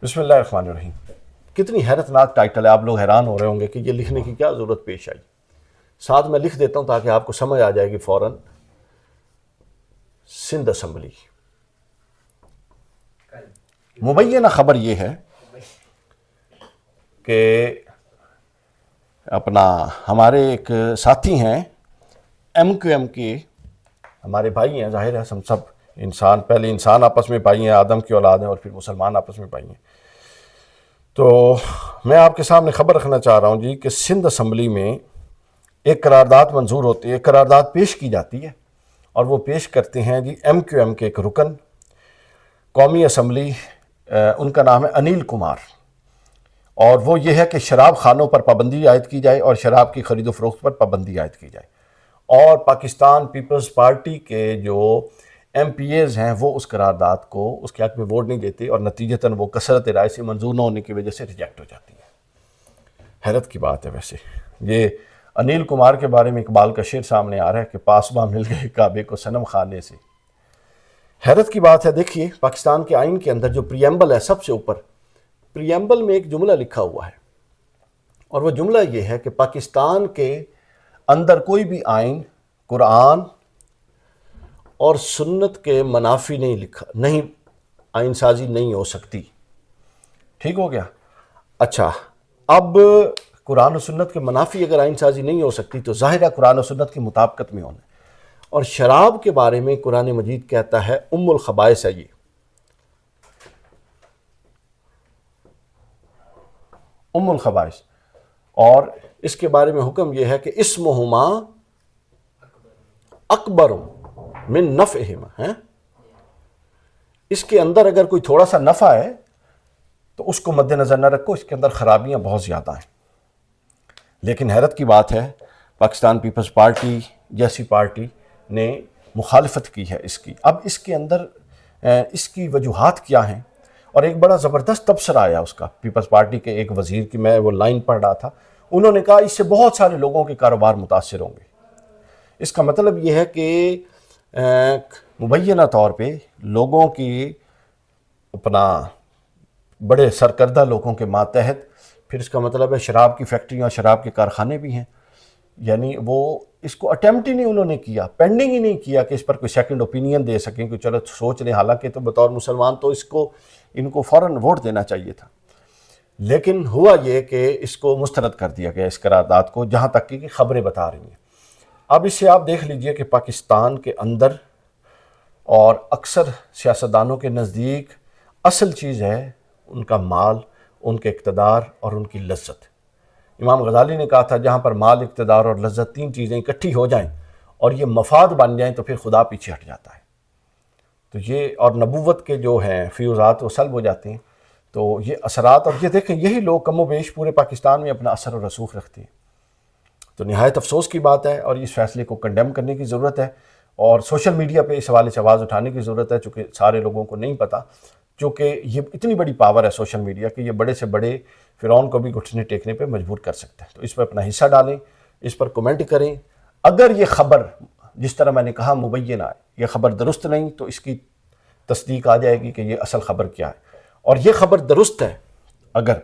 بسم اللہ الرحمن الرحیم۔ کتنی حیرت ناک ٹائٹل ہے، آپ لوگ حیران ہو رہے ہوں گے کہ یہ لکھنے کی کیا ضرورت پیش آئی۔ ساتھ میں لکھ دیتا ہوں تاکہ آپ کو سمجھ آ جائے گی فوراً۔ سندھ اسمبلی مبینہ خبر یہ ہے کہ ہمارے ایک ساتھی ہیں ایم کیو ایم کے، ہمارے بھائی ہیں، ظاہر ہے ہم سب انسان، پہلے انسان آپس میں بھائی ہیں، آدم کی اولاد ہیں، اور پھر مسلمان آپس میں بھائی ہیں۔ تو میں آپ کے سامنے خبر رکھنا چاہ رہا ہوں جی کہ سندھ اسمبلی میں ایک قرارداد منظور ہوتی ہے، ایک قرارداد پیش کی جاتی ہے، اور وہ پیش کرتے ہیں جی ایم کیو ایم کے ایک رکن قومی اسمبلی، ان کا نام ہے انیل کمار، اور وہ یہ ہے کہ شراب خانوں پر پابندی عائد کی جائے اور شراب کی خرید و فروخت پر پابندی عائد کی جائے، اور پاکستان پیپلز پارٹی کے جو ایم پی ایز ہیں وہ اس قرارداد کو اس کے حق میں ووٹ نہیں دیتے، اور نتیجتاً وہ کثرت رائے سے منظور نہ ہونے کی وجہ سے ریجیکٹ ہو جاتی ہے۔ حیرت کی بات ہے۔ ویسے یہ انیل کمار کے بارے میں اقبال کا شعر سامنے آ رہا ہے کہ پاسباں مل گئے کعبے کو صنم خانے سے۔ حیرت کی بات ہے۔ دیکھیے پاکستان کے آئین کے اندر جو پریمبل ہے، سب سے اوپر پریمبل میں ایک جملہ لکھا ہوا ہے، اور وہ جملہ یہ ہے کہ پاکستان کے اندر کوئی بھی آئین قرآن اور سنت کے منافی نہیں آئین سازی نہیں ہو سکتی۔ ٹھیک ہو گیا؟ اچھا، اب قرآن و سنت کے منافی اگر آئین سازی نہیں ہو سکتی تو ظاہر ہے قرآن و سنت کی مطابقت میں ہونا ہے۔ اور شراب کے بارے میں قرآن مجید کہتا ہے ام الخبائث ہے، یہ ام الخبائث، اور اس کے بارے میں حکم یہ ہے کہ اسمہما اکبر من نفعہما ہے۔ اس کے اندر اگر کوئی تھوڑا سا نفع ہے تو اس کو مد نظر نہ رکھو، اس کے اندر خرابیاں بہت زیادہ ہیں۔ لیکن حیرت کی بات ہے پاکستان پیپلز پارٹی جیسی پارٹی نے مخالفت کی ہے اس کی۔ اب اس کے اندر اس کی وجوہات کیا ہیں، اور ایک بڑا زبردست تبصرہ آیا اس کا پیپلز پارٹی کے ایک وزیر کی، میں وہ لائن پڑھ رہا تھا، انہوں نے کہا اس سے بہت سارے لوگوں کے کاروبار متاثر ہوں گے۔ اس کا مطلب یہ ہے کہ مبینہ طور پہ لوگوں کی بڑے سرکردہ لوگوں کے ماتحت، پھر اس کا مطلب ہے شراب کی فیکٹریاں، شراب کے کارخانے بھی ہیں، یعنی وہ اس کو اٹیمپٹ ہی نہیں انہوں نے کیا، پینڈنگ ہی نہیں کیا کہ اس پر کوئی سیکنڈ اوپینین دے سکیں کہ چلو سوچ لیں، حالانکہ تو بطور مسلمان تو ان کو فوراً ووٹ دینا چاہیے تھا۔ لیکن ہوا یہ کہ اس کو مسترد کر دیا گیا، اس قرارداد کو، جہاں تک کہ خبریں بتا رہی ہیں۔ اب اس سے آپ دیکھ لیجئے کہ پاکستان کے اندر اور اکثر سیاستدانوں کے نزدیک اصل چیز ہے ان کا مال، ان کے اقتدار اور ان کی لذت۔ امام غزالی نے کہا تھا جہاں پر مال، اقتدار اور لذت، تین چیزیں اکٹھی ہو جائیں اور یہ مفاد بن جائیں تو پھر خدا پیچھے ہٹ جاتا ہے۔ تو یہ اور نبوت کے جو ہیں فیوزات وہ سلب ہو جاتے ہیں۔ تو یہ اثرات، اور یہ دیکھیں یہی لوگ کم و بیش پورے پاکستان میں اپنا اثر و رسوخ رکھتے ہیں۔ تو نہایت افسوس کی بات ہے، اور اس فیصلے کو کنڈیم کرنے کی ضرورت ہے، اور سوشل میڈیا پہ اس حوالے سے آواز اٹھانے کی ضرورت ہے، چونکہ سارے لوگوں کو نہیں پتہ، چونکہ یہ اتنی بڑی پاور ہے سوشل میڈیا کہ یہ بڑے سے بڑے فرعون کو بھی گھٹنے ٹیکنے پہ مجبور کر سکتا ہے۔ تو اس پر اپنا حصہ ڈالیں، اس پر کومنٹ کریں۔ اگر یہ خبر جس طرح میں نے کہا مبینہ ہے، یہ خبر درست نہیں تو اس کی تصدیق آ جائے گی کہ یہ اصل خبر کیا ہے، اور یہ خبر درست ہے اگر،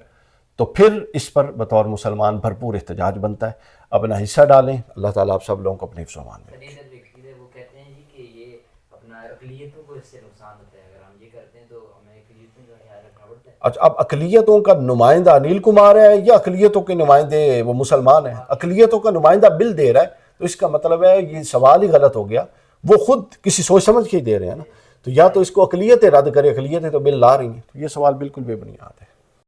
تو پھر اس پر بطور مسلمان بھرپور احتجاج بنتا ہے۔ اپنا حصہ ڈالیں۔ اللہ تعالیٰ آپ سب لوگوں کو اپنے حفظ و امان میں رکھے۔ وہ کہتے ہیں جی کہ یہ اپنا اقلیتوں کو اس سے نقصان ہوتا ہے، اگر ہم یہ کرتے ہیں تو ہمیں اقلیتوں کا خیال رکھنا پڑتا ہے۔ اچھا، اب اقلیتوں کا نمائندہ انیل کمار ہے یا اقلیتوں کے نمائندے وہ مسلمان ہیں؟ اقلیتوں کا نمائندہ بل دے رہا ہے تو اس کا مطلب ہے یہ سوال ہی غلط ہو گیا، وہ خود کسی سوچ سمجھ کے ہی دے رہے ہیں نا۔ تو یا تو اس کو اقلیتیں رد کرے، اقلیتیں تو بل لا رہی ہیں، تو یہ سوال بالکل بے بنیاد ہے۔